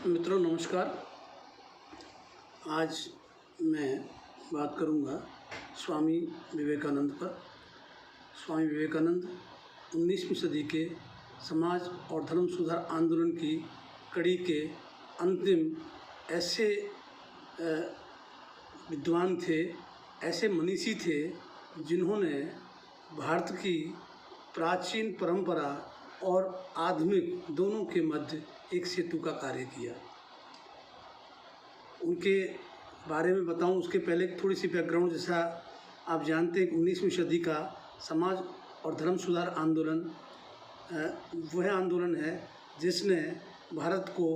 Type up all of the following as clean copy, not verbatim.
मित्रों नमस्कार। आज मैं बात करूंगा स्वामी विवेकानंद पर। स्वामी विवेकानंद 19वीं सदी के समाज और धर्म सुधार आंदोलन की कड़ी के अंतिम ऐसे विद्वान थे, ऐसे मनीषी थे जिन्होंने भारत की प्राचीन परंपरा और आधुनिक दोनों के मध्य एक सेतु का कार्य किया। उनके बारे में बताऊं उसके पहले थोड़ी सी बैकग्राउंड। जैसा आप जानते हैं कि 19वीं सदी का समाज और धर्म सुधार आंदोलन वह आंदोलन है जिसने भारत को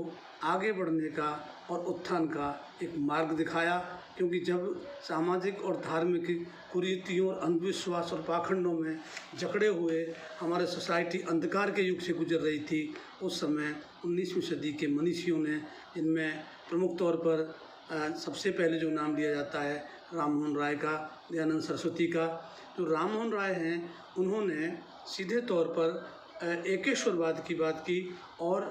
आगे बढ़ने का और उत्थान का एक मार्ग दिखाया। क्योंकि जब सामाजिक और धार्मिक कुरीतियों और अंधविश्वास और पाखंडों में जकड़े हुए हमारे सोसाइटी अंधकार के युग से गुजर रही थी, उस समय 19वीं सदी के मनीषियों ने, इनमें प्रमुख तौर पर सबसे पहले जो नाम लिया जाता है राम मोहन राय का, दयानंद सरस्वती का। जो राम मोहन राय हैं, उन्होंने सीधे तौर पर एकेश्वरवाद की बात की और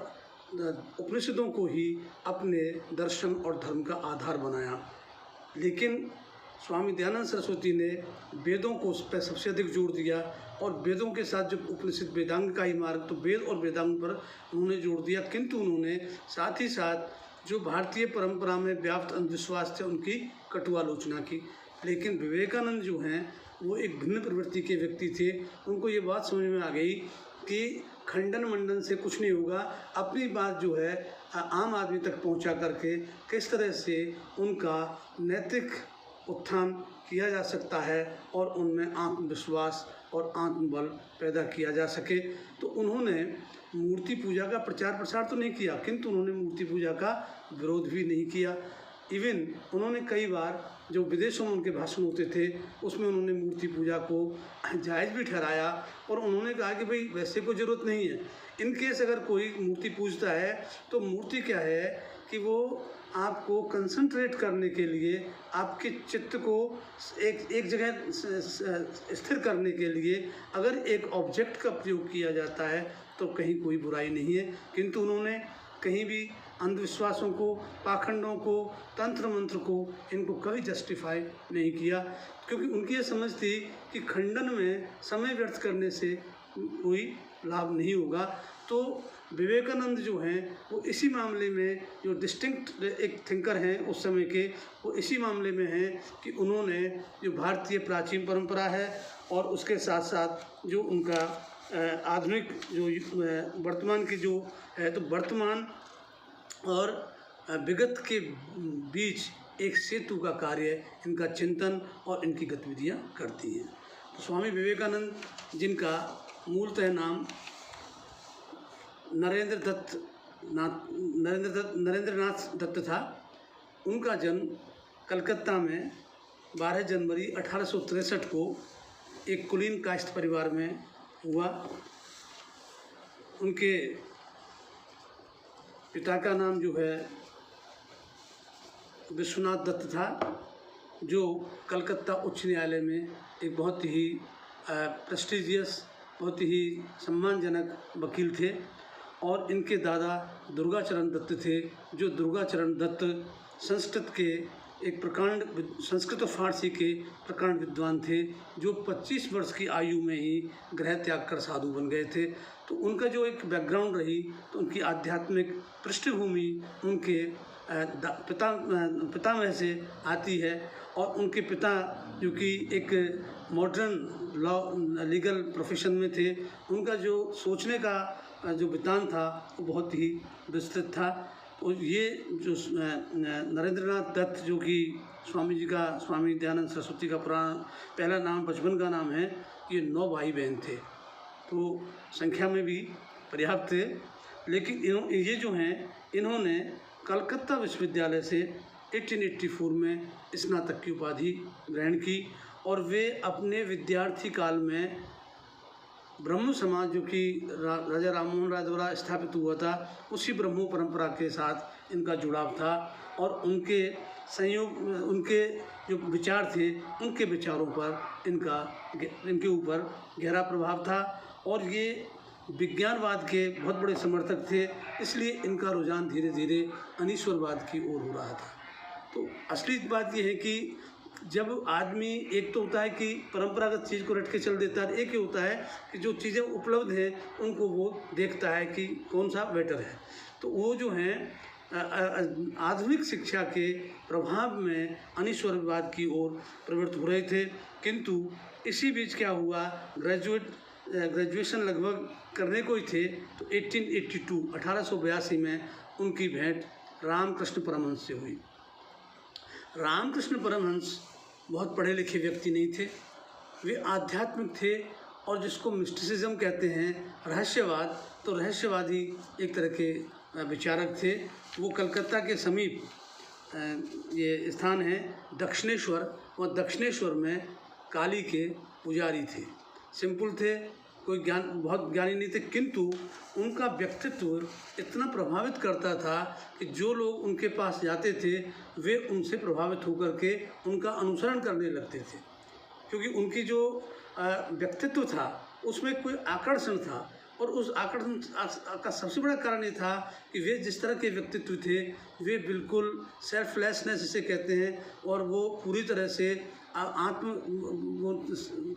उपनिषदों को ही अपने दर्शन और धर्म का आधार बनाया। लेकिन स्वामी दयानंद सरस्वती ने वेदों को उस पर सबसे अधिक जोर दिया और वेदों के साथ जो उपनिषद वेदांग का ही मार्ग, तो वेद और वेदांग पर उन्होंने जोर दिया। किंतु उन्होंने साथ ही साथ जो भारतीय परंपरा में व्याप्त अंधविश्वास थे उनकी कटु आलोचना की। लेकिन विवेकानंद जो हैं वो एक भिन्न प्रवृत्ति के व्यक्ति थे। उनको ये बात समझ में आ गई कि खंडन मंडन से कुछ नहीं होगा, अपनी बात जो है आम आदमी तक पहुंचा करके किस तरह से उनका नैतिक उत्थान किया जा सकता है और उनमें आत्मविश्वास और आत्मबल पैदा किया जा सके। तो उन्होंने मूर्ति पूजा का प्रचार प्रसार तो नहीं किया, किंतु उन्होंने मूर्ति पूजा का विरोध भी नहीं किया। इवन उन्होंने कई बार जो विदेशों में उनके भाषण होते थे उसमें उन्होंने मूर्ति पूजा को जायज़ भी ठहराया और उन्होंने कहा कि भाई वैसे कोई ज़रूरत नहीं है। इन केस अगर कोई मूर्ति पूजता है तो मूर्ति क्या है कि वो आपको कंसंट्रेट करने के लिए, आपके चित्त को एक जगह स्थिर करने के लिए अगर एक ऑब्जेक्ट का प्रयोग किया जाता है तो कहीं कोई बुराई नहीं है। किंतु उन्होंने कहीं भी अंधविश्वासों को, पाखंडों को, तंत्र मंत्र को, इनको कभी जस्टिफाई नहीं किया, क्योंकि उनकी ये समझ थी कि खंडन में समय व्यर्थ करने से कोई लाभ नहीं होगा। तो विवेकानंद जो हैं वो इसी मामले में, जो डिस्टिंक्ट एक थिंकर हैं उस समय के, वो इसी मामले में हैं कि उन्होंने जो भारतीय प्राचीन परंपरा है और उसके साथ साथ जो उनका आधुनिक जो वर्तमान की जो है, तो वर्तमान और विगत के बीच एक सेतु का कार्य इनका चिंतन और इनकी गतिविधियां करती हैं। तो स्वामी विवेकानंद, जिनका मूलतः नाम नरेंद्रनाथ दत्त था, उनका जन्म कलकत्ता में 12 जनवरी 1863 को एक कुलीन कायस्थ परिवार में हुआ। उनके पिता का नाम जो है विश्वनाथ दत्त था, जो कलकत्ता उच्च न्यायालय में एक बहुत ही प्रेस्टिजियस, बहुत ही सम्मानजनक वकील थे। और इनके दादा दुर्गाचरण दत्त थे, जो दुर्गाचरण दत्त संस्कृत के एक प्रकांड, संस्कृत और फारसी के प्रकांड विद्वान थे, जो 25 वर्ष की आयु में ही गृह त्याग कर साधु बन गए थे। तो उनका जो एक बैकग्राउंड रही, तो उनकी आध्यात्मिक पृष्ठभूमि उनके पितामह से आती है। और उनके पिता जो कि एक मॉडर्न लॉ लीगल प्रोफेशन में थे, उनका जो सोचने का जो विधान था वो बहुत ही विस्तृत था। और ये जो नरेंद्रनाथ दत्त, जो कि स्वामी जी का, स्वामी दयानंद सरस्वती का पहला नाम, बचपन का नाम है, ये 9 भाई बहन थे, तो संख्या में भी पर्याप्त थे। लेकिन ये जो हैं, इन्होंने कलकत्ता विश्वविद्यालय से 1884 में स्नातक की उपाधि ग्रहण की और वे अपने विद्यार्थी काल में ब्रह्म समाज, जो कि राजा राम मोहन राय द्वारा स्थापित हुआ था, उसी ब्रह्मो परंपरा के साथ इनका जुड़ाव था। और उनके संयोग, उनके जो विचार थे, उनके विचारों पर इनके ऊपर गहरा प्रभाव था। और ये विज्ञानवाद के बहुत बड़े समर्थक थे, इसलिए इनका रुझान धीरे धीरे अनीश्वरवाद की ओर हो रहा था। तो असली बात यह है कि जब आदमी, एक तो होता है कि परंपरागत चीज़ को रट के चल देता है, एक ही होता है कि जो चीज़ें उपलब्ध हैं उनको वो देखता है कि कौन सा बेटर है। तो वो जो हैं आधुनिक शिक्षा के प्रभाव में अनीश्वरवाद की ओर प्रवृत्त हो रहे थे। किंतु इसी बीच क्या हुआ, ग्रेजुएशन लगभग करने को ही थे तो 1882 में उनकी भेंट रामकृष्ण परमहंस से हुई। रामकृष्ण परमहंस बहुत पढ़े लिखे व्यक्ति नहीं थे, वे आध्यात्मिक थे और जिसको मिस्टिसिज्म कहते हैं, रहस्यवाद, तो रहस्यवादी एक तरह के विचारक थे। वो कलकत्ता के समीप ये स्थान है दक्षिणेश्वर, और दक्षिणेश्वर में काली के पुजारी थे। सिंपल थे, कोई बहुत ज्ञानी नहीं थे, किंतु उनका व्यक्तित्व इतना प्रभावित करता था कि जो लोग उनके पास जाते थे वे उनसे प्रभावित होकर के उनका अनुसरण करने लगते थे, क्योंकि उनकी जो व्यक्तित्व था उसमें कोई आकर्षण था। और उस आकर्षण का सबसे बड़ा कारण ये था कि वे जिस तरह के व्यक्तित्व थे वे बिल्कुल सेल्फलेसनेस जिसे कहते हैं, और वो पूरी तरह से आत्म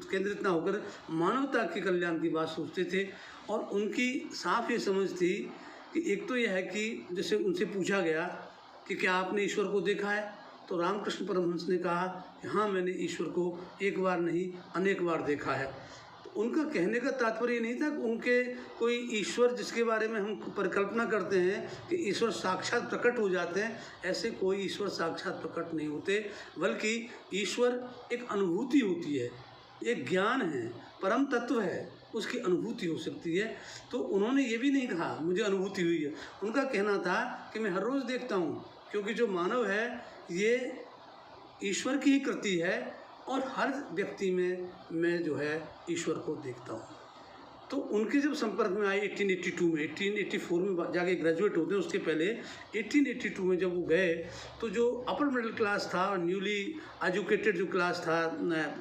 केंद्रित ना होकर मानवता के कल्याण की बात सोचते थे। और उनकी साफ ये समझ थी कि एक तो यह है कि जैसे उनसे पूछा गया कि क्या आपने ईश्वर को देखा है, तो रामकृष्ण परमहंस ने कहा कि हाँ, मैंने ईश्वर को एक बार नहीं अनेक बार देखा है। तो उनका कहने का तात्पर्य नहीं था कि उनके कोई ईश्वर जिसके बारे में हम परिकल्पना करते हैं कि ईश्वर साक्षात प्रकट हो जाते हैं, ऐसे कोई ईश्वर साक्षात प्रकट नहीं होते, बल्कि ईश्वर एक अनुभूति होती है, एक ज्ञान है, परम तत्व है, उसकी अनुभूति हो सकती है। तो उन्होंने ये भी नहीं कहा मुझे अनुभूति हुई है, उनका कहना था कि मैं हर रोज़ देखता हूँ, क्योंकि जो मानव है ये ईश्वर की ही कृति है और हर व्यक्ति में मैं जो है ईश्वर को देखता हूँ। तो उनके जब संपर्क में आए 1882 में, 1884 में जाके ग्रेजुएट होते हैं, उसके पहले 1882 में जब वो गए तो जो अपर मिडिल क्लास था और न्यूली एजुकेटेड जो क्लास था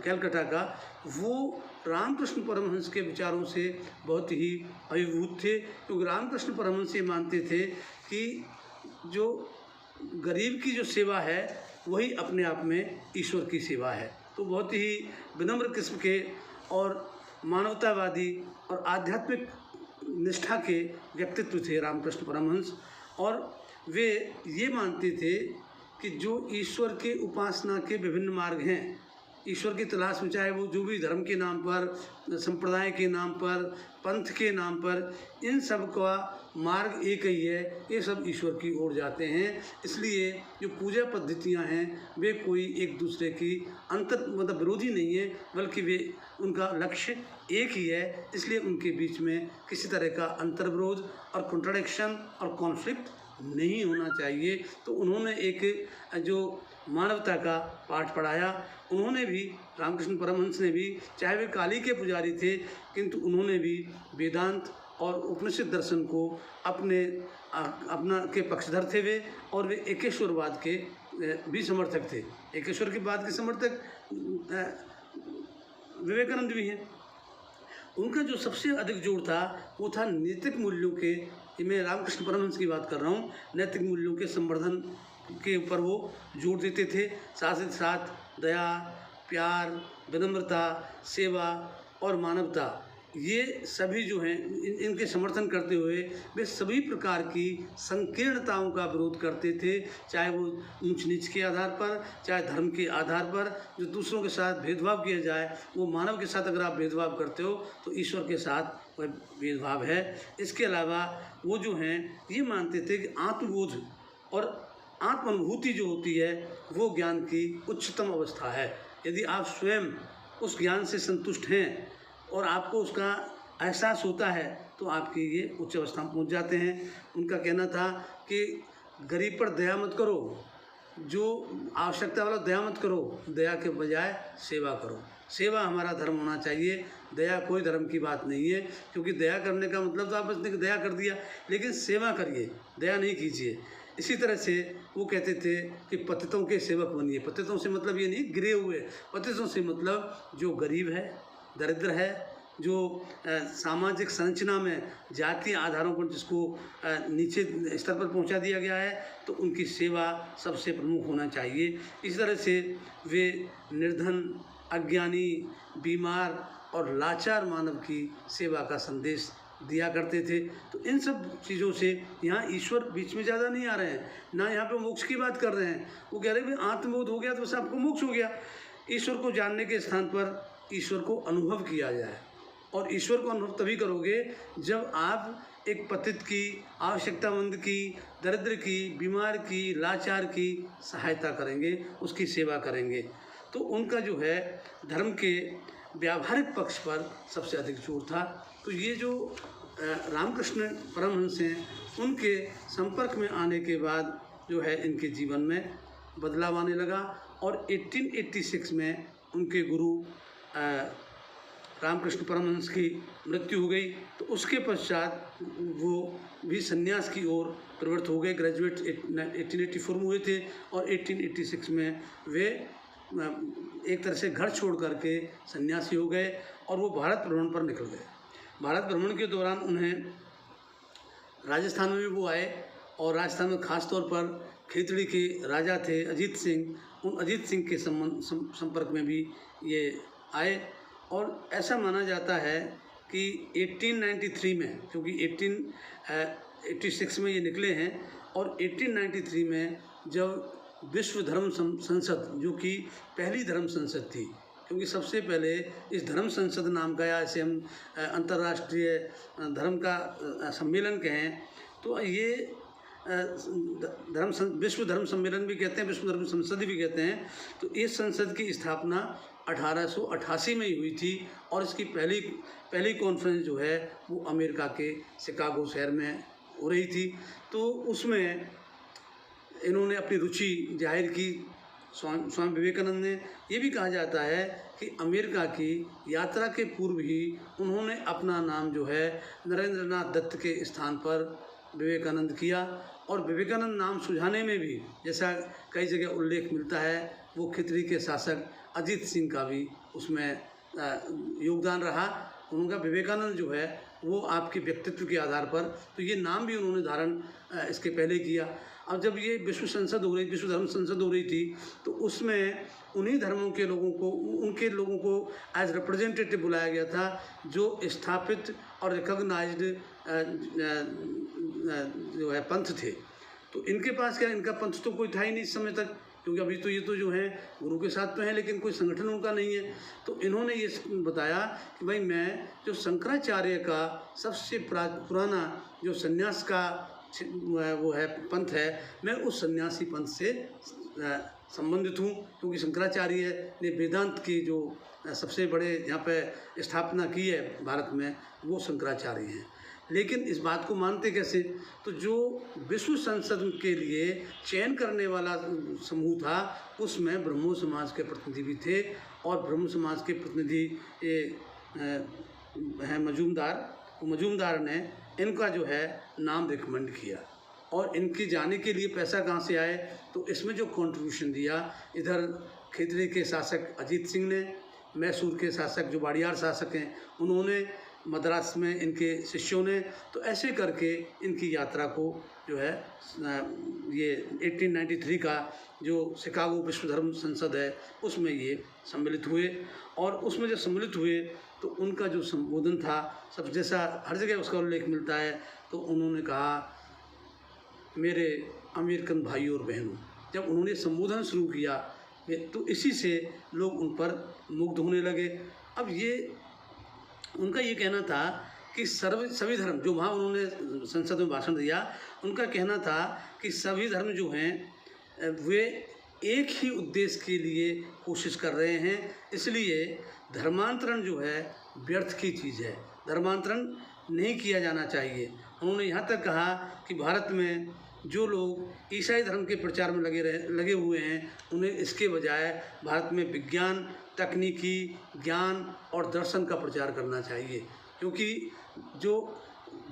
कैलकाटा का, वो रामकृष्ण परमहंस के विचारों से बहुत ही अभिभूत थे, क्योंकि रामकृष्ण परमहंस ये मानते थे कि जो गरीब की जो सेवा है वही अपने आप में ईश्वर की सेवा है। तो बहुत ही विनम्र किस्म के और मानवतावादी और आध्यात्मिक निष्ठा के व्यक्तित्व थे रामकृष्ण परमहंस। और वे ये मानते थे कि जो ईश्वर के उपासना के विभिन्न मार्ग हैं, ईश्वर की तलाश में, चाहे वो जो भी धर्म के नाम पर, संप्रदाय के नाम पर, पंथ के नाम पर, इन सब का मार्ग एक ही है, ये सब ईश्वर की ओर जाते हैं। इसलिए जो पूजा पद्धतियां हैं वे कोई एक दूसरे की मतलब विरोधी नहीं है, बल्कि वे उनका लक्ष्य एक ही है। इसलिए उनके बीच में किसी तरह का अंतर्विरोध और कॉन्ट्रडिक्शन और कॉन्फ्लिक्ट नहीं होना चाहिए। तो उन्होंने एक जो मानवता का पाठ पढ़ाया। उन्होंने भी, रामकृष्ण परमहंस ने भी, चाहे वे काली के पुजारी थे, किंतु उन्होंने भी वेदांत और उपनिषद दर्शन को अपना के पक्षधर थे वे, और वे एकेश्वरवाद के भी समर्थक थे। एकेश्वर के बाद के समर्थक विवेकानंद भी हैं। उनका जो सबसे अधिक जोर था वो था नैतिक मूल्यों के, मैं रामकृष्ण परमहंस की बात कर रहा हूँ, नैतिक मूल्यों के संवर्धन के ऊपर वो जोर देते थे। साथ ही साथ दया, प्यार, विनम्रता, सेवा और मानवता, ये सभी जो हैं इनके समर्थन करते हुए वे सभी प्रकार की संकीर्णताओं का विरोध करते थे, चाहे वो ऊंच नीच के आधार पर, चाहे धर्म के आधार पर। जो दूसरों के साथ भेदभाव किया जाए, वो मानव के साथ अगर आप भेदभाव करते हो तो ईश्वर के साथ वह भेदभाव है। इसके अलावा वो जो हैं ये मानते थे कि आत्मबोध और आत्मानुभूति जो होती है वो ज्ञान की उच्चतम अवस्था है। यदि आप स्वयं उस ज्ञान से संतुष्ट हैं और आपको उसका एहसास होता है तो आपकी ये उच्च अवस्था में पहुँच जाते हैं। उनका कहना था कि गरीब पर दया मत करो, जो आवश्यकता वाला दया मत करो, दया के बजाय सेवा करो। सेवा हमारा धर्म होना चाहिए, दया कोई धर्म की बात नहीं है, क्योंकि दया करने का मतलब तो आप बस दया कर दिया, लेकिन सेवा करिए, दया नहीं कीजिए। इसी तरह से वो कहते थे कि पतितों के सेवक बनिए। पतितों से मतलब ये नहीं गिरे हुए, पतितों से मतलब जो गरीब है, दरिद्र है, जो सामाजिक संरचना में जातीय आधारों पर जिसको नीचे स्तर पर पहुंचा दिया गया है, तो उनकी सेवा सबसे प्रमुख होना चाहिए। इस तरह से वे निर्धन, अज्ञानी, बीमार और लाचार मानव की सेवा का संदेश दिया करते थे। तो इन सब चीज़ों से यहाँ ईश्वर बीच में ज़्यादा नहीं आ रहे हैं, ना यहाँ पे मोक्ष की बात कर रहे हैं। वो कह रहे हैं भाई आत्मबोध हो गया तो बस आपको मोक्ष हो गया। ईश्वर को जानने के स्थान पर ईश्वर को अनुभव किया जाए, और ईश्वर को अनुभव तभी करोगे जब आप एक पतित की, आवश्यकतामंद की, दरिद्र की, बीमार की, लाचार की सहायता करेंगे, उसकी सेवा करेंगे। तो उनका जो है धर्म के व्यावहारिक पक्ष पर सबसे अधिक जोर था। तो ये जो रामकृष्ण परमहंस हैं, उनके संपर्क में आने के बाद जो है इनके जीवन में बदलाव आने लगा, और 1886 में उनके गुरु रामकृष्ण परमहंस की मृत्यु हो गई। तो उसके पश्चात वो भी संन्यास की ओर प्रवृत्त हो गए। ग्रेजुएट 1884 में हुए थे, और 1886 में वे एक तरह से घर छोड़ करके सन्यासी हो गए, और वो भारत भ्रमण पर निकल गए। भारत भ्रमण के दौरान उन्हें राजस्थान में भी वो आए, और राजस्थान में ख़ास तौर पर खेतड़ी के राजा थे अजीत सिंह, उन अजीत सिंह के संपर्क में भी ये आए। और ऐसा माना जाता है कि 1893 में, क्योंकि 1886 में ये निकले हैं, और 1893 में जब विश्व धर्म संसद, जो कि पहली धर्म संसद थी, क्योंकि सबसे पहले इस धर्म संसद नाम का, या इसे हम अंतर्राष्ट्रीय धर्म का सम्मेलन कहें, तो ये विश्व धर्म सम्मेलन भी कहते हैं, विश्व धर्म संसद भी कहते हैं। तो इस संसद की स्थापना 1888 में ही हुई थी, और इसकी पहली कॉन्फ्रेंस जो है वो अमेरिका के शिकागो शहर में हो रही थी। तो उसमें इन्होंने अपनी रुचि जाहिर की। स्वामी विवेकानंद ने, ये भी कहा जाता है कि अमेरिका की यात्रा के पूर्व ही उन्होंने अपना नाम जो है नरेंद्र नाथ दत्त के स्थान पर विवेकानंद किया, और विवेकानंद नाम सुझाने में भी, जैसा कई जगह उल्लेख मिलता है, वो खितरी के शासक अजीत सिंह का भी उसमें योगदान रहा। उनका विवेकानंद जो है वो आपके व्यक्तित्व के आधार पर, तो ये नाम भी उन्होंने धारण इसके पहले किया। अब जब ये विश्व धर्म संसद हो रही थी, तो उसमें उन्हीं धर्मों के लोगों को, उनके लोगों को एज रिप्रेजेंटेटिव बुलाया गया था, जो स्थापित और रिकॉग्नाइज्ड जो है पंथ थे। तो इनके पास क्या, इनका पंथ तो कोई था ही नहीं इस समय तक, क्योंकि अभी तो ये तो जो है गुरु के साथ तो है, लेकिन कोई संगठन उनका नहीं है। तो इन्होंने ये बताया कि भाई मैं जो शंकराचार्य का सबसे पुराना जो सन्यास का वो है पंथ है, मैं उस सन्यासी पंथ से संबंधित हूँ, क्योंकि शंकराचार्य ने वेदांत की जो सबसे बड़े यहाँ पे स्थापना की है भारत में, वो शंकराचार्य हैं। लेकिन इस बात को मानते कैसे, तो जो विश्व संसद के लिए चयन करने वाला समूह था, उसमें ब्रह्मो समाज के प्रतिनिधि भी थे, और ब्रह्म समाज के प्रतिनिधि हैं मजूमदार ने इनका जो है नाम रिकमेंड किया। और इनके जाने के लिए पैसा कहाँ से आए, तो इसमें जो कंट्रीब्यूशन दिया, इधर खेतड़ी के शासक अजीत सिंह ने, मैसूर के शासक जो वाडियार शासक हैं उन्होंने, मद्रास में इनके शिष्यों ने, तो ऐसे करके इनकी यात्रा को जो है ये 1893 का जो शिकागो विश्व धर्म संसद है उसमें ये सम्मिलित हुए। और उसमें जब सम्मिलित हुए तो उनका जो संबोधन था, सब जैसा हर जगह उसका उल्लेख मिलता है, तो उन्होंने कहा मेरे अमेरिकन भाइयों और बहनों, जब उन्होंने संबोधन शुरू किया तो इसी से लोग उन पर मुग्ध होने लगे। अब ये उनका ये कहना था कि सभी धर्म, जो वहाँ उन्होंने संसद में भाषण दिया, उनका कहना था कि सभी धर्म जो हैं वे एक ही उद्देश्य के लिए कोशिश कर रहे हैं, इसलिए धर्मांतरण जो है व्यर्थ की चीज़ है, धर्मांतरण नहीं किया जाना चाहिए। उन्होंने यहाँ तक कहा कि भारत में जो लोग ईसाई धर्म के प्रचार में लगे हुए हैं, उन्हें इसके बजाय भारत में विज्ञान, तकनीकी, ज्ञान और दर्शन का प्रचार करना चाहिए, क्योंकि जो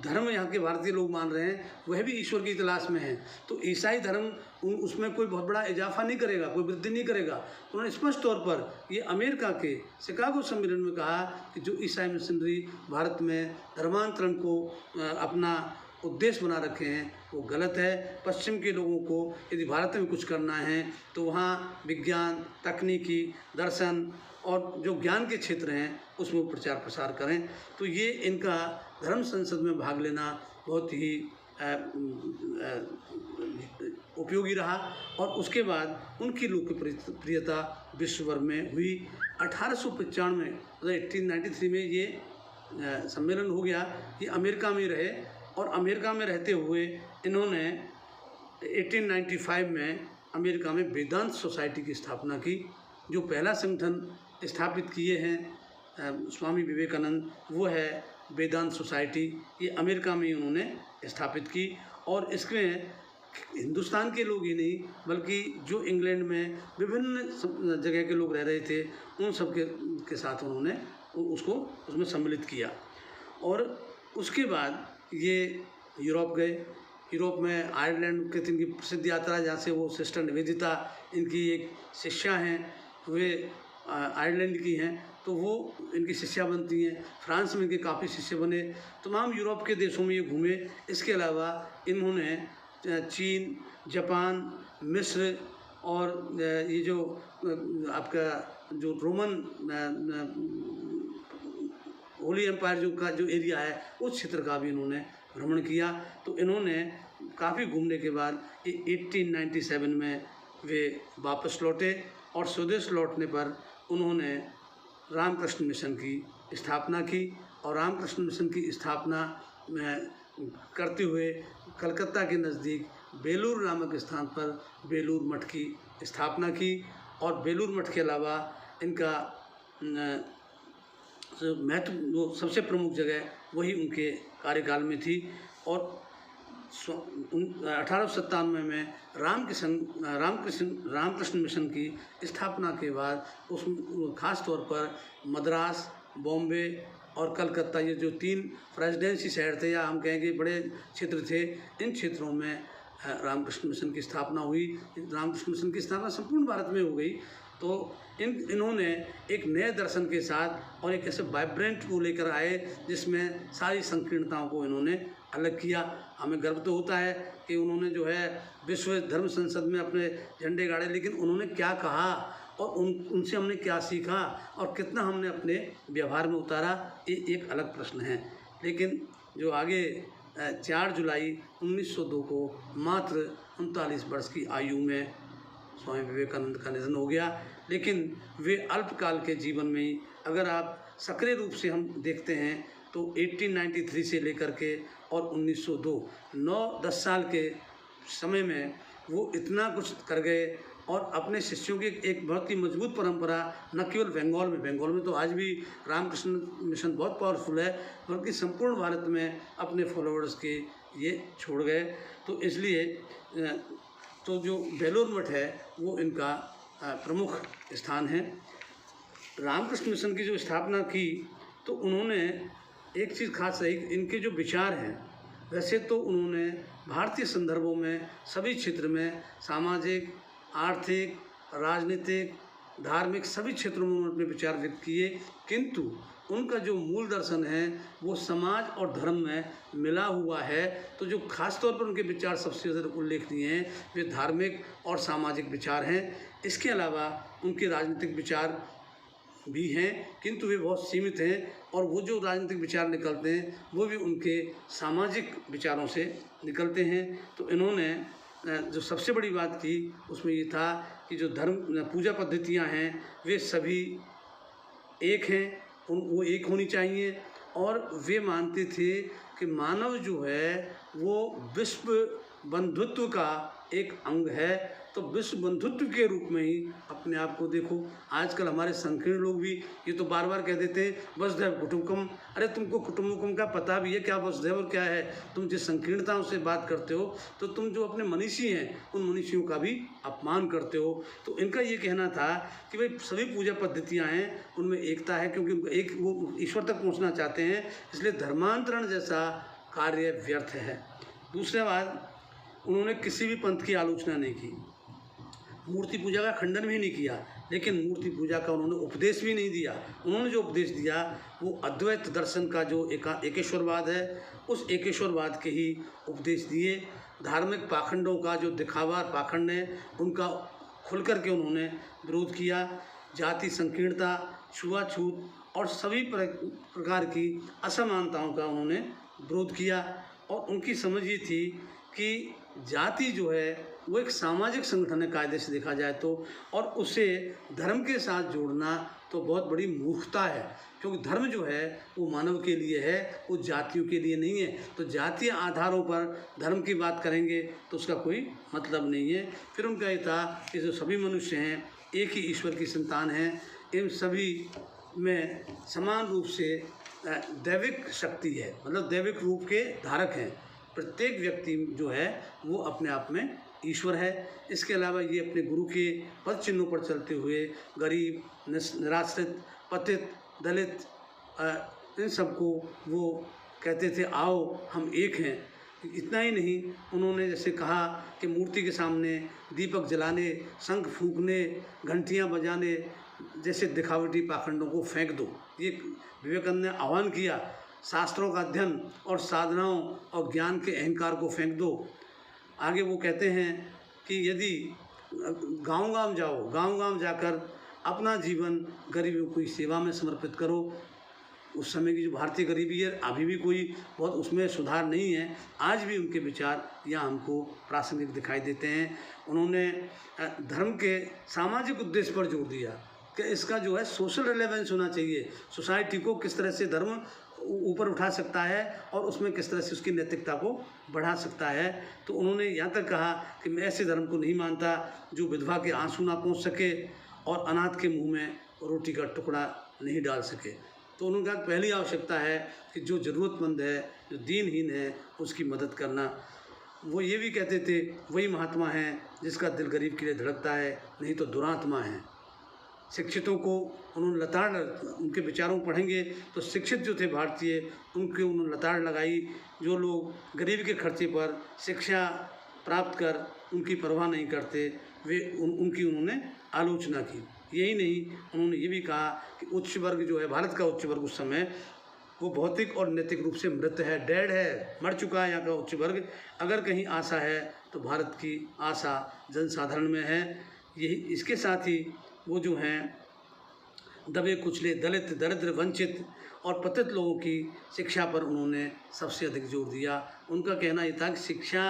धर्म यहाँ के भारतीय लोग मान रहे हैं वह भी ईश्वर की तलाश में है। तो ईसाई धर्म उसमें कोई बहुत बड़ा इजाफा नहीं करेगा, कोई वृद्धि नहीं करेगा। उन्होंने स्पष्ट तौर पर ये अमेरिका के शिकागो सम्मेलन में कहा कि जो ईसाई मिशनरी भारत में धर्मांतरण को अपना उद्देश्य बना रखे हैं वो गलत है। पश्चिम के लोगों को यदि भारत में कुछ करना है तो वहाँ विज्ञान, तकनीकी, दर्शन और जो ज्ञान के क्षेत्र हैं उसमें प्रचार प्रसार करें। तो ये इनका धर्म संसद में भाग लेना बहुत ही उपयोगी रहा। और उसके बाद उनकी लोकप्रियता विश्व भर में हुई। 1895 मतलब 1893 में ये सम्मेलन हो गया। ये अमेरिका में रहे और अमेरिका में रहते हुए इन्होंने 1895 में अमेरिका में वेदांत सोसाइटी की स्थापना की। जो पहला संगठन स्थापित किए हैं स्वामी विवेकानंद वो है वेदांत सोसाइटी। ये अमेरिका में उन्होंने स्थापित की और इसमें हिंदुस्तान के लोग ही नहीं बल्कि जो इंग्लैंड में विभिन्न जगह के लोग रह रहे थे उन सब के साथ उन्होंने उसमें सम्मिलित किया। और उसके बाद ये यूरोप गए। यूरोप में आयरलैंड के इनकी प्रसिद्ध यात्रा जहाँ से वो सिस्टर निवेदिता इनकी एक शिष्या हैं, वे आयरलैंड की हैं तो वो इनकी शिष्या बनती हैं। फ्रांस में इनके काफ़ी शिष्य बने। तमाम यूरोप के देशों में ये घूमे। इसके अलावा इन्होंने चीन, जापान, मिस्र और ये जो आपका जो रोमन होली एम्पायर जो एरिया है उस क्षेत्र का भी इन्होंने भ्रमण किया। तो इन्होंने काफ़ी घूमने के बाद 1897 में वे वापस लौटे और स्वदेश लौटने पर उन्होंने रामकृष्ण मिशन की स्थापना की। और रामकृष्ण मिशन की स्थापना में करते हुए कलकत्ता के नज़दीक बेलूर नामक स्थान पर बेलूर मठ की स्थापना की। और बेलूर मठ के अलावा इनका महत्व जो सबसे प्रमुख जगह वही उनके कार्यकाल में थी। और 1897 में रामकृष्ण मिशन की स्थापना के बाद उस खास तौर पर मद्रास, बॉम्बे और कलकत्ता ये जो 3 प्रेसिडेंसी शहर थे या हम कहेंगे बड़े क्षेत्र थे, इन क्षेत्रों में रामकृष्ण मिशन की स्थापना हुई। रामकृष्ण मिशन की स्थापना संपूर्ण भारत में हो गई। तो इन्होंने एक नए दर्शन के साथ और एक ऐसे वाइब्रेंट को लेकर आए जिसमें सारी संकीर्णताओं को इन्होंने अलग किया। हमें गर्व तो होता है कि उन्होंने जो है विश्व धर्म संसद में अपने झंडे गाड़े, लेकिन उन्होंने क्या कहा और उनसे हमने क्या सीखा और कितना हमने अपने व्यवहार में उतारा, ये एक अलग प्रश्न है। लेकिन जो आगे 4 जुलाई 1902 को मात्र 39 वर्ष की आयु में स्वामी विवेकानंद का निधन हो गया। लेकिन वे अल्पकाल के जीवन में ही अगर आप सक्रिय रूप से हम देखते हैं तो 1893 से लेकर के और 1902 9-10 साल के समय में वो इतना कुछ कर गए और अपने शिष्यों की एक बहुत ही मजबूत परंपरा न केवल बंगाल में तो आज भी रामकृष्ण मिशन बहुत पावरफुल है, बल्कि संपूर्ण भारत में अपने फॉलोअर्स के ये छोड़ गए। तो इसलिए तो जो बेलूर मठ है वो इनका प्रमुख स्थान है। रामकृष्ण मिशन की जो स्थापना की तो उन्होंने एक चीज़ खास रही, इनके जो विचार हैं वैसे तो उन्होंने भारतीय संदर्भों में सभी क्षेत्र में सामाजिक, आर्थिक, राजनीतिक, धार्मिक सभी क्षेत्रों में उन्होंने अपने विचार व्यक्त किए, किंतु उनका जो मूल दर्शन है वो समाज और धर्म में मिला हुआ है। तो जो खास तौर पर उनके विचार सबसे ज़्यादा उल्लेखनीय हैं वे धार्मिक और सामाजिक विचार हैं। इसके अलावा उनके राजनीतिक विचार भी हैं किंतु वे बहुत सीमित हैं और वो जो राजनीतिक विचार निकलते हैं वो भी उनके सामाजिक विचारों से निकलते हैं। तो इन्होंने जो सबसे बड़ी बात की उसमें ये था कि जो धर्म पूजा पद्धतियाँ हैं वे सभी एक हैं, वो एक होनी चाहिए। और वे मानते थे कि मानव जो है वो विश्व बंधुत्व का एक अंग है। तो विश्व बंधुत्व के रूप में ही अपने आप को देखो। आजकल हमारे संकीर्ण लोग भी ये तो बार बार कह देते हैं वसुधैव कुटुंबकम। अरे तुमको कुटुंबकम का पता भी है क्या वसुधैव और क्या है? तुम जिस संकीर्णताओं से बात करते हो तो तुम जो अपने मनीषी हैं उन मनीषियों का भी अपमान करते हो। तो इनका ये कहना था कि भाई सभी पूजा पद्धतियाँ हैं उनमें एकता है, क्योंकि एक वो ईश्वर तक पहुँचना चाहते हैं। इसलिए धर्मांतरण जैसा कार्य व्यर्थ है। दूसरा बात, उन्होंने किसी भी पंथ की आलोचना नहीं की, मूर्ति पूजा का खंडन भी नहीं किया, लेकिन मूर्ति पूजा का उन्होंने उपदेश भी नहीं दिया। उन्होंने जो उपदेश दिया वो अद्वैत दर्शन का जो एकेश्वरवाद है, उस एकेश्वरवाद के ही उपदेश दिए। धार्मिक पाखंडों का जो दिखावा पाखंड है, उनका खुल कर के उन्होंने विरोध किया। जाति संकीर्णता, छुआछूत और सभी प्रकार की असमानताओं का उन्होंने विरोध किया। और उनकी समझ ये थी कि जाति जो है वो एक सामाजिक संगठन है कायदे से देखा जाए तो, और उसे धर्म के साथ जोड़ना तो बहुत बड़ी मूर्खता है, क्योंकि धर्म जो है वो मानव के लिए है, वो जातियों के लिए नहीं है। तो जातीय आधारों पर धर्म की बात करेंगे तो उसका कोई मतलब नहीं है। फिर उनका ये था कि जो सभी मनुष्य हैं एक ही ईश्वर की संतान हैं, इन सभी में समान रूप से दैविक शक्ति है, मतलब दैविक रूप के धारक हैं। प्रत्येक व्यक्ति जो है वो अपने आप में ईश्वर है। इसके अलावा ये अपने गुरु के पद चिन्हों पर चलते हुए गरीब, निराश्रित, पतित, दलित, इन सबको वो कहते थे आओ हम एक हैं। इतना ही नहीं, उन्होंने जैसे कहा कि मूर्ति के सामने दीपक जलाने, शंख फूंकने, घंटियां बजाने जैसे दिखावटी पाखंडों को फेंक दो। ये विवेकानंद ने आह्वान किया। शास्त्रों का अध्ययन और साधनाओं और ज्ञान के अहंकार को फेंक दो। आगे वो कहते हैं कि यदि गांव-गांव जाओ, गांव-गांव जाकर अपना जीवन गरीबों की सेवा में समर्पित करो। उस समय की जो भारतीय गरीबी है अभी भी कोई बहुत उसमें सुधार नहीं है, आज भी उनके विचार यहाँ हमको प्रासंगिक दिखाई देते हैं। उन्होंने धर्म के सामाजिक उद्देश्य पर जोर दिया कि इसका जो है सोशल रिलेवेंस होना चाहिए, सोसाइटी को किस तरह से धर्म ऊपर उठा सकता है और उसमें किस तरह से उसकी नैतिकता को बढ़ा सकता है। तो उन्होंने यहाँ तक कहा कि मैं ऐसे धर्म को नहीं मानता जो विधवा के आंसू ना पहुँच सके और अनाथ के मुंह में रोटी का टुकड़ा नहीं डाल सके। तो उन्होंने कहा पहली आवश्यकता है कि जो ज़रूरतमंद है, जो दीनहीन है, उसकी मदद करना। वो ये भी कहते थे वही महात्मा हैं जिसका दिल गरीब के लिए धड़कता है, नहीं तो दुरात्मा है। शिक्षितों को उन्होंने लताड़, उनके विचारों को पढ़ेंगे तो शिक्षित जो थे भारतीय, उन्होंने लताड़ लगाई। जो लोग गरीब के खर्चे पर शिक्षा प्राप्त कर उनकी परवाह नहीं करते, वे उनकी उन्होंने आलोचना की। यही नहीं, उन्होंने ये भी कहा कि उच्च वर्ग जो है, भारत का उच्च वर्ग उस समय वो भौतिक और नैतिक रूप से मृत है, डेड है, मर चुका है यहाँ का उच्च वर्ग। अगर कहीं आशा है तो भारत की आशा जनसाधारण में है। यही इसके साथ ही वो जो हैं दबे कुचले, दलित, दरिद्र, वंचित और पतित लोगों की शिक्षा पर उन्होंने सबसे अधिक जोर दिया। उनका कहना ये था कि शिक्षा,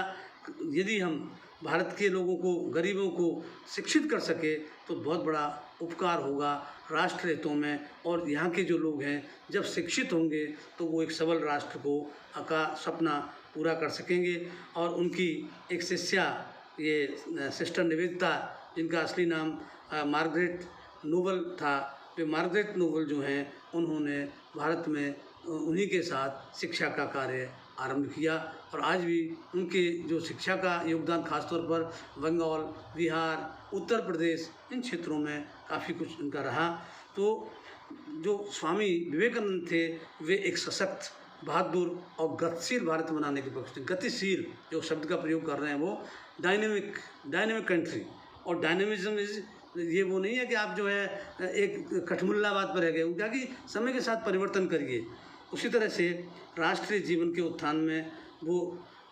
यदि हम भारत के लोगों को, गरीबों को शिक्षित कर सके तो बहुत बड़ा उपकार होगा राष्ट्र हितों में। और यहाँ के जो लोग हैं जब शिक्षित होंगे तो वो एक सबल राष्ट्र का सपना पूरा कर सकेंगे। और उनकी एक शिष्या, ये सिस्टर निवेदिता, जिनका असली नाम मार्गरेट नोबल था, वे मार्गरेट नोबल जो हैं उन्होंने भारत में उन्हीं के साथ शिक्षा का कार्य आरंभ किया। और आज भी उनके जो शिक्षा का योगदान खासतौर पर बंगाल, बिहार, उत्तर प्रदेश, इन क्षेत्रों में काफ़ी कुछ उनका रहा। तो जो स्वामी विवेकानंद थे वे एक सशक्त, बहादुर और गतिशील भारत बनाने के पक्ष थे। गतिशील जो शब्द का प्रयोग कर रहे हैं वो डायनेमिक कंट्री। और डायनेमिज्म ये वो नहीं है कि आप जो है एक कठमुल्ला बात पर रह गए, क्या कि समय के साथ परिवर्तन करिए। उसी तरह से राष्ट्रीय जीवन के उत्थान में वो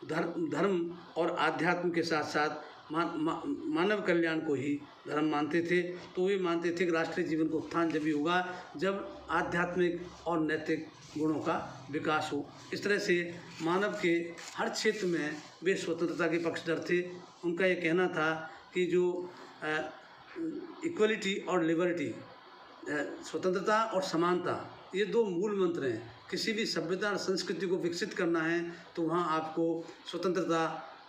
धर्म और आध्यात्म के साथ साथ मानव कल्याण को ही धर्म मानते थे। तो वे मानते थे कि राष्ट्रीय जीवन का उत्थान जब भी होगा जब आध्यात्मिक और नैतिक गुणों का विकास हो। इस तरह से मानव के हर क्षेत्र में वे स्वतंत्रता के पक्षधर थे। उनका ये कहना था कि जो इक्वलिटी और लिबर्टी, स्वतंत्रता और समानता, ये दो मूल मंत्र हैं। किसी भी सभ्यता और संस्कृति को विकसित करना है तो वहाँ आपको स्वतंत्रता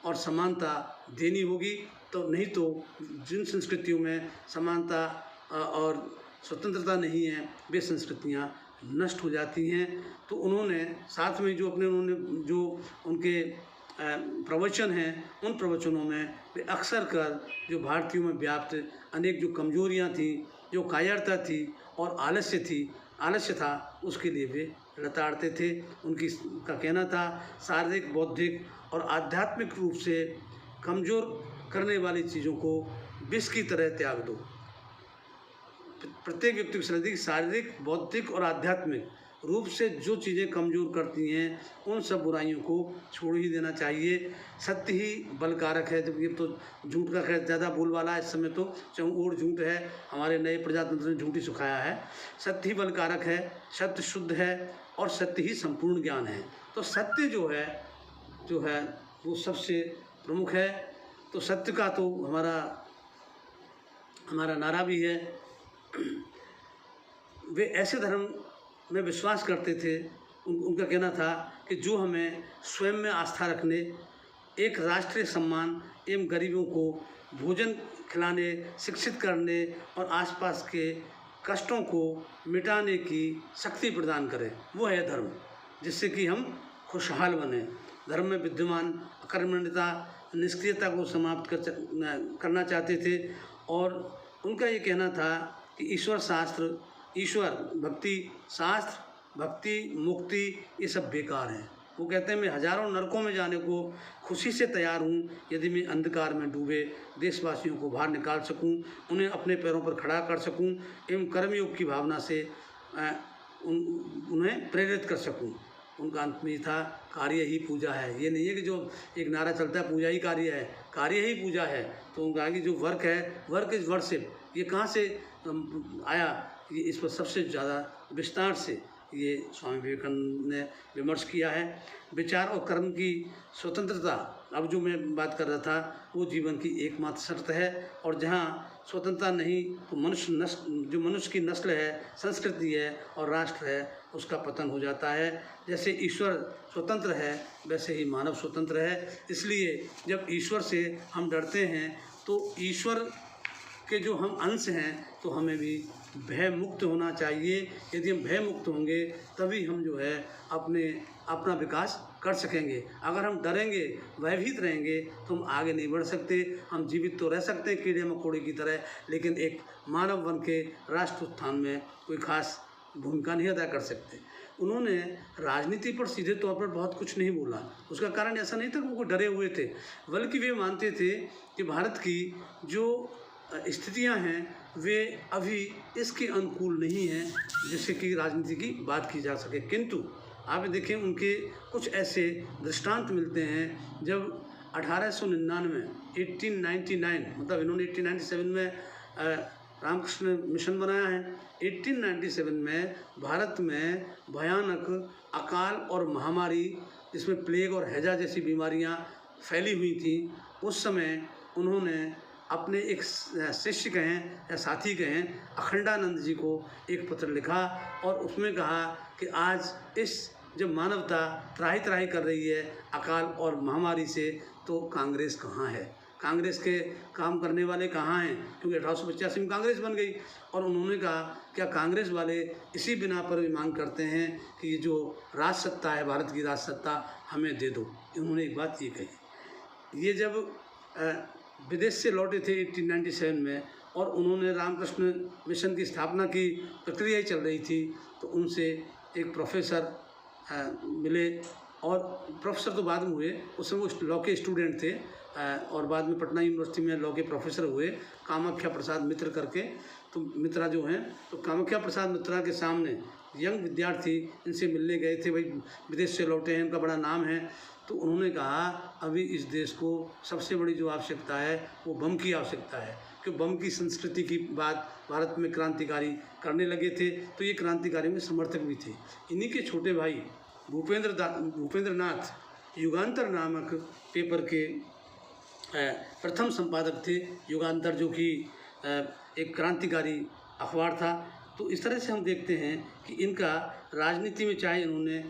और समानता देनी होगी। तो नहीं तो जिन संस्कृतियों में समानता और स्वतंत्रता नहीं है वे संस्कृतियाँ नष्ट हो जाती हैं। तो उन्होंने साथ में उन्होंने जो उनके प्रवचन हैं, उन प्रवचनों में वे अक्सर कर जो भारतीयों में व्याप्त अनेक जो कमजोरियां थी, जो कायरता थी और आलस्य था, उसके लिए वे लताड़ते थे। उनकी का कहना था शारीरिक, बौद्धिक और आध्यात्मिक रूप से कमज़ोर करने वाली चीज़ों को विष की तरह त्याग दो। प्रत्येक व्यक्ति को समझिए कि शारीरिक, बौद्धिक और आध्यात्मिक रूप से जो चीज़ें कमज़ोर करती हैं उन सब बुराइयों को छोड़ ही देना चाहिए। सत्य ही बलकारक है। जब ये तो झूठ का खैर ज़्यादा बोलबाला है इस समय, तो और झूठ है, हमारे नए प्रजातंत्र ने झूठ ही सुखाया है। सत्य ही बलकारक है, सत्य शुद्ध है और सत्य ही संपूर्ण ज्ञान है। तो सत्य जो है वो सबसे प्रमुख है। तो सत्य का तो हमारा नारा भी है। वे ऐसे धर्म में विश्वास करते थे, उनका कहना था कि जो हमें स्वयं में आस्था रखने, एक राष्ट्रीय सम्मान एवं गरीबों को भोजन खिलाने, शिक्षित करने और आसपास के कष्टों को मिटाने की शक्ति प्रदान करे, वो है धर्म, जिससे कि हम खुशहाल बने। धर्म में विद्यमान अकर्मण्यता, निष्क्रियता को समाप्त करना चाहते थे। और उनका ये कहना था कि ईश्वर भक्ति, शास्त्र भक्ति, मुक्ति ये सब बेकार हैं। वो कहते हैं मैं हजारों नरकों में जाने को खुशी से तैयार हूँ यदि मैं अंधकार में डूबे देशवासियों को बाहर निकाल सकूँ, उन्हें अपने पैरों पर खड़ा कर सकूँ एवं कर्मयोग की भावना से उन्हें प्रेरित कर सकूँ। उनका अंत में था कार्य ही पूजा है। ये नहीं है कि जो एक नारा चलता है पूजा ही कार्य है, कार्य ही पूजा है। तो उनका कि जो वर्क है, वर्क इज वर्शिप, ये कहाँ से आया, ये इस पर सबसे ज़्यादा विस्तार से ये स्वामी विवेकानंद ने विमर्श किया है। विचार और कर्म की स्वतंत्रता, अब जो मैं बात कर रहा था, वो जीवन की एकमात्र शर्त है। और जहाँ स्वतंत्रता नहीं तो मनुष्य की नस्ल है, संस्कृति है और राष्ट्र है, उसका पतन हो जाता है। जैसे ईश्वर स्वतंत्र है वैसे ही मानव स्वतंत्र है। इसलिए जब ईश्वर से हम डरते हैं तो ईश्वर के जो हम अंश हैं तो हमें भी भय मुक्त होना चाहिए। यदि हम भय मुक्त होंगे तभी हम जो है अपना विकास कर सकेंगे। अगर हम डरेंगे, भयभीत रहेंगे तो हम आगे नहीं बढ़ सकते। हम जीवित तो रह सकते हैं कीड़े मकोड़े की तरह, लेकिन एक मानव बन के राष्ट्र उत्थान में कोई खास भूमिका नहीं अदा कर सकते। उन्होंने राजनीति पर सीधे तौर पर बहुत कुछ नहीं बोला। उसका कारण ऐसा नहीं था कि वो डरे हुए थे, बल्कि वे मानते थे कि भारत की जो स्थितियां हैं वे अभी इसके अनुकूल नहीं हैं जिससे कि राजनीति की बात की जा सके। किंतु आप देखें उनके कुछ ऐसे दृष्टांत मिलते हैं जब 1899 मतलब इन्होंने 1897 में रामकृष्ण मिशन बनाया है। 1897 में भारत में भयानक अकाल और महामारी, जिसमें प्लेग और हैजा जैसी बीमारियां फैली हुई थी, उस समय उन्होंने अपने एक शिष्य कहें या साथी कहें, अखंडानंद जी को एक पत्र लिखा और उसमें कहा कि आज जब मानवता त्राही त्राही कर रही है अकाल और महामारी से, तो कांग्रेस कहाँ है, कांग्रेस के काम करने वाले कहाँ हैं, क्योंकि 1885 में कांग्रेस बन गई। और उन्होंने कहा क्या कांग्रेस वाले इसी बिना पर मांग करते हैं कि जो राज सत्ता है, भारत की राज सत्ता हमें दे दो। उन्होंने एक बात ये कही। ये जब विदेश से लौटे थे 1897 में और उन्होंने रामकृष्ण मिशन की स्थापना की प्रक्रिया ही चल रही थी, तो उनसे एक प्रोफेसर मिले। और प्रोफेसर तो बाद में हुए, उस समय वो लॉ के स्टूडेंट थे और बाद में पटना यूनिवर्सिटी में लॉ के प्रोफेसर हुए, कामाख्या प्रसाद मित्र करके। तो मित्रा जो हैं, तो कामाख्या प्रसाद मित्रा के सामने यंग विद्यार्थी इनसे मिलने गए थे, भाई विदेश से लौटे हैं, इनका बड़ा नाम है। तो उन्होंने कहा अभी इस देश को सबसे बड़ी जो आवश्यकता है वो बम की आवश्यकता है, कि बम की संस्कृति की बात भारत में क्रांतिकारी करने लगे थे। तो ये क्रांतिकारी में समर्थक भी थे। इन्हीं के छोटे भाई भूपेंद्र नाथ युगांतर नामक पेपर के प्रथम संपादक थे। युगांतर जो कि एक क्रांतिकारी अखबार था। तो इस तरह से हम देखते हैं कि इनका राजनीति में चाहे इन्होंने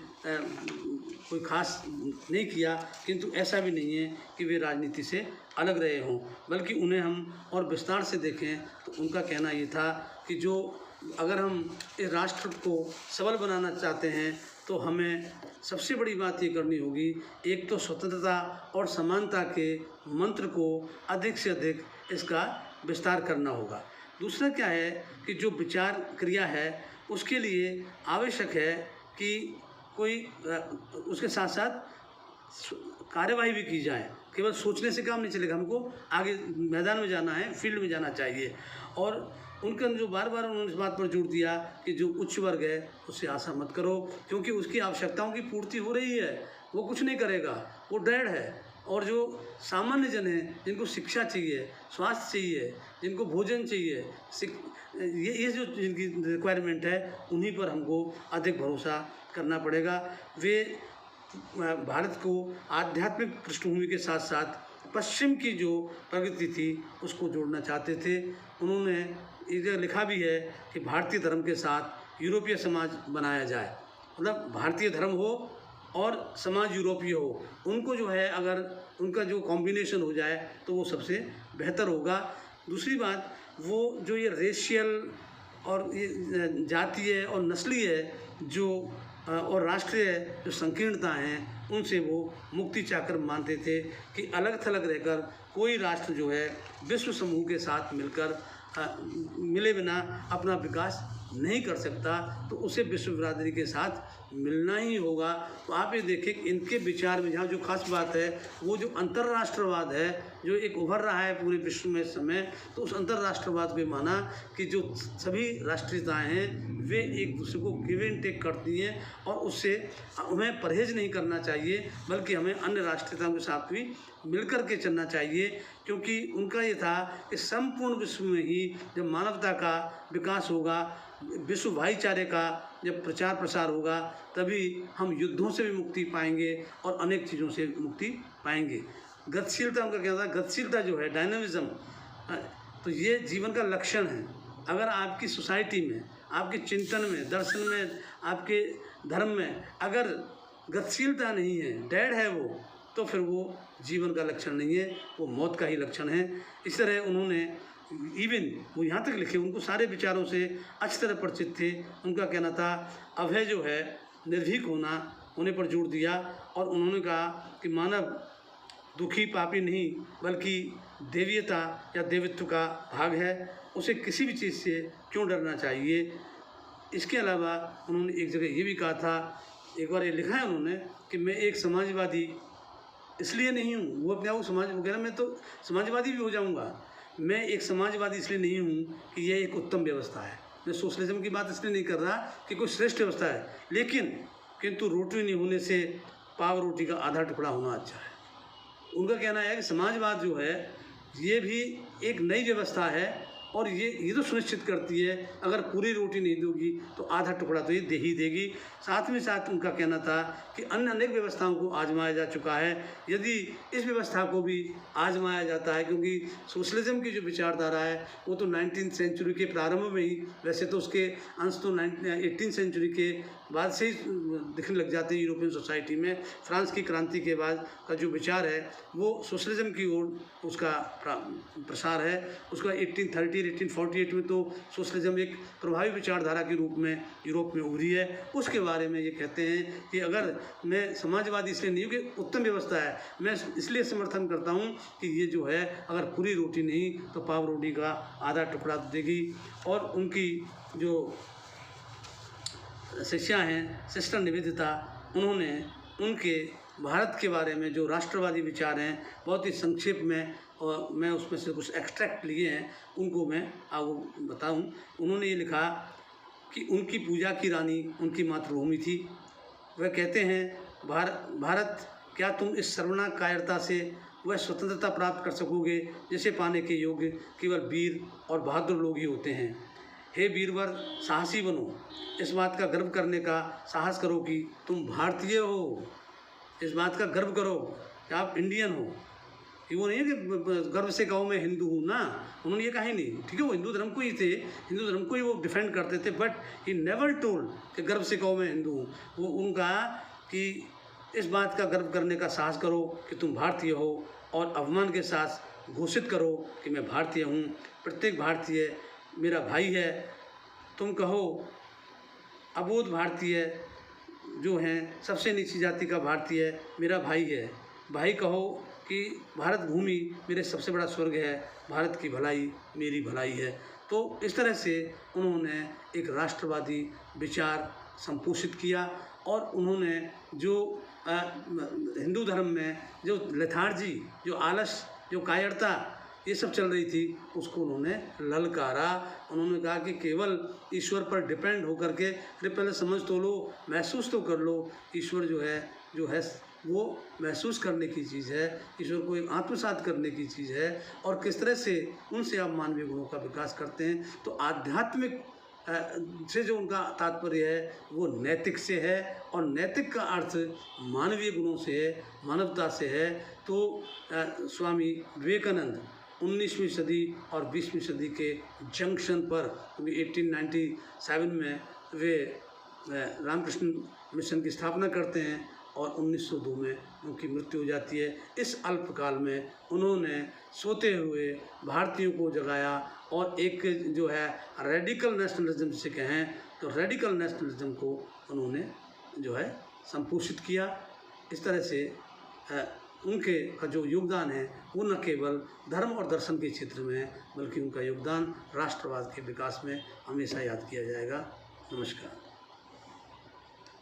कोई खास नहीं किया, किंतु ऐसा भी नहीं है कि वे राजनीति से अलग रहे हों, बल्कि उन्हें हम और विस्तार से देखें तो उनका कहना ये था कि जो अगर हम इस राष्ट्र को सबल बनाना चाहते हैं तो हमें सबसे बड़ी बात ये करनी होगी, एक तो स्वतंत्रता और समानता के मंत्र को अधिक से अधिक इसका विस्तार करना होगा। दूसरा क्या है कि जो विचार क्रिया है उसके लिए आवश्यक है कि कोई उसके साथ साथ कार्यवाही भी की जाए। केवल सोचने से काम नहीं चलेगा, हमको आगे मैदान में जाना है, फील्ड में जाना चाहिए। और उनके जो बार बार उन्होंने इस बात पर जोर दिया कि जो उच्च वर्ग है उससे आशा मत करो, क्योंकि उसकी आवश्यकताओं की पूर्ति हो रही है, वो कुछ नहीं करेगा, वो डेड है। और जो सामान्य जन हैं, जिनको शिक्षा चाहिए, स्वास्थ्य चाहिए, जिनको भोजन चाहिए, ये जो जिनकी रिक्वायरमेंट है, उन्हीं पर हमको अधिक भरोसा करना पड़ेगा। वे भारत को आध्यात्मिक पृष्ठभूमि के साथ साथ पश्चिम की जो प्रगति थी उसको जोड़ना चाहते थे। उन्होंने इधर लिखा भी है कि भारतीय धर्म के साथ यूरोपीय समाज बनाया जाए, मतलब भारतीय धर्म हो और समाज यूरोपीय हो, उनको जो है अगर उनका जो कॉम्बिनेशन हो जाए तो वो सबसे बेहतर होगा। दूसरी बात, वो जो ये रेशियल और ये जातीय और नस्लीय जो और राष्ट्रीय जो संकीर्णता हैं, उनसे वो मुक्ति चाहकर मानते थे कि अलग थलग रहकर कोई राष्ट्र जो है विश्व समूह के साथ मिलकर मिले बिना अपना विकास नहीं कर सकता, तो उसे विश्व बिरादरी के साथ मिलना ही होगा। तो आप ये देखें कि इनके विचार में यहाँ जो खास बात है वो जो अंतर्राष्ट्रवाद है, जो एक उभर रहा है पूरे विश्व में इस समय, तो उस अंतर्राष्ट्रवाद को माना कि जो सभी राष्ट्रीयताएं हैं वे एक दूसरे को गिव एंड टेक करती हैं, और उससे हमें परहेज नहीं करना चाहिए, बल्कि हमें अन्य राष्ट्रीयताओं के साथ भी मिलकर के चलना चाहिए। क्योंकि उनका ये था कि संपूर्ण विश्व में ही जब मानवता का विकास होगा, विश्व भाईचारे का जब प्रचार प्रसार होगा, तभी हम युद्धों से भी मुक्ति पाएंगे और अनेक चीज़ों से मुक्ति पाएंगे। गतिशीलता उनका क्या था, गतिशीलता जो है, डायनामिज्म, तो ये जीवन का लक्षण है। अगर आपकी सोसाइटी में, आपके चिंतन में, दर्शन में, आपके धर्म में अगर गतिशीलता नहीं है, डेड है वो, तो फिर वो जीवन का लक्षण नहीं है, वो मौत का ही लक्षण है। इस तरह उन्होंने इवन वो यहाँ तक लिखे, उनको सारे विचारों से अच्छी तरह परिचित थे। उनका कहना था अभय जो है निर्भीक होने पर जोर दिया, और उन्होंने कहा कि मानव दुखी पापी नहीं बल्कि देवीयता या देवित्व का भाग है, उसे किसी भी चीज़ से क्यों डरना चाहिए। इसके अलावा उन्होंने एक जगह ये भी कहा था, एक बार ये लिखा है उन्होंने कि मैं एक समाजवादी इसलिए नहीं हूँ, वो अपने आप को समाज वगैरह, मैं तो समाजवादी भी हो जाऊँगा, मैं एक समाजवादी इसलिए नहीं हूँ कि यह एक उत्तम व्यवस्था है। मैं सोशलिज्म की बात इसलिए नहीं कर रहा कि कोई श्रेष्ठ व्यवस्था है, किंतु रोटी नहीं होने से पाव रोटी का आधा टुकड़ा होना अच्छा है। उनका कहना है कि समाजवाद जो है ये भी एक नई व्यवस्था है, और ये तो सुनिश्चित करती है अगर पूरी रोटी नहीं दोगी तो आधा टुकड़ा तो ये दे ही देगी। साथ में साथ उनका कहना था कि अन्य अनेक व्यवस्थाओं को आजमाया जा चुका है, यदि इस व्यवस्था को भी आजमाया जाता है, क्योंकि सोशलिज्म की जो विचारधारा है वो तो 19वीं सेंचुरी के प्रारंभ में ही, वैसे तो उसके अंश तो 18वीं सेंचुरी के बाद से ही दिखने लग जाते हैं यूरोपियन सोसाइटी में। फ्रांस की क्रांति के बाद का जो विचार है वो सोशलिज्म की ओर उसका प्रसार है। उसका 1848 में तो सोशलिज्म एक प्रभावी विचारधारा के रूप में यूरोप में उभरी है। उसके बारे में ये कहते हैं कि अगर मैं समाजवादी इसलिए नहीं हूँ कि उत्तम व्यवस्था है, मैं इसलिए समर्थन करता हूँ कि ये जो है अगर पूरी रोटी नहीं तो पाव रोटी का आधा टुकड़ा देगी। और उनकी जो शिष्या हैं सिस्टर निवेदिता, उन्होंने उनके भारत के बारे में जो राष्ट्रवादी विचार हैं बहुत ही संक्षेप में, और मैं उसमें से कुछ एक्सट्रैक्ट लिए हैं, उनको मैं आपको बताऊं। उन्होंने ये लिखा कि उनकी पूजा की रानी उनकी मातृभूमि थी। वह कहते हैं, भारत क्या तुम इस सर्वनाक कायरता से वह स्वतंत्रता प्राप्त कर सकोगे जिसे पाने के योग्य केवल वीर और बहादुर लोग ही होते हैं। हे वीरवर, साहसी बनो, इस बात का गर्व करने का साहस करो कि तुम भारतीय हो, इस बात का गर्व करो कि आप इंडियन हो। ये वो नहीं है कि गर्व से कहो मैं हिंदू हूँ ना, उन्होंने ये कहा ही नहीं। ठीक है, वो हिंदू धर्म को ही थे, हिंदू धर्म को ही वो डिफेंड करते थे, बट ही नेवर टोल्ड कि गर्व से कहो मैं हिंदू हूँ। वो उनका कि इस बात का गर्व करने का साहस करो कि तुम भारतीय हो, और अभिमान के साथ घोषित करो कि मैं भारतीय हूँ। प्रत्येक भारतीय मेरा भाई है। तुम कहो अबोध भारतीय जो हैं, सबसे नीची जाति का भारतीय मेरा भाई है। भाई कहो कि भारत भूमि मेरे सबसे बड़ा स्वर्ग है, भारत की भलाई मेरी भलाई है। तो इस तरह से उन्होंने एक राष्ट्रवादी विचार संपोषित किया और उन्होंने जो हिंदू धर्म में जो लेथार्जी, जो आलस, जो कायरता ये सब चल रही थी, उसको उन्होंने ललकारा। उन्होंने कहा कि केवल ईश्वर पर डिपेंड होकर के, अरे पहले समझ तो लो, महसूस तो कर लो। ईश्वर जो है वो महसूस करने की चीज़ है, ईश्वर को एक आत्मसात करने की चीज़ है। और किस तरह से उनसे आप मानवीय गुणों का विकास करते हैं, तो आध्यात्मिक से जो उनका तात्पर्य है वो नैतिक से है, और नैतिक का अर्थ मानवीय गुणों से है, मानवता से है। तो स्वामी विवेकानंद 19वीं सदी और 20वीं सदी के जंक्शन पर, क्योंकि 1897 में वे रामकृष्ण मिशन की स्थापना करते हैं और 1902 में उनकी मृत्यु हो जाती है। इस अल्पकाल में उन्होंने सोते हुए भारतीयों को जगाया और एक जो है रेडिकल नेशनलिज्म जिसे कहें, तो रेडिकल नेशनलिज्म को उन्होंने जो है संपोषित किया। इस तरह से उनके का जो योगदान है वो न केवल धर्म और दर्शन के क्षेत्र में है, बल्कि उनका योगदान राष्ट्रवाद के विकास में हमेशा याद किया जाएगा। नमस्कार।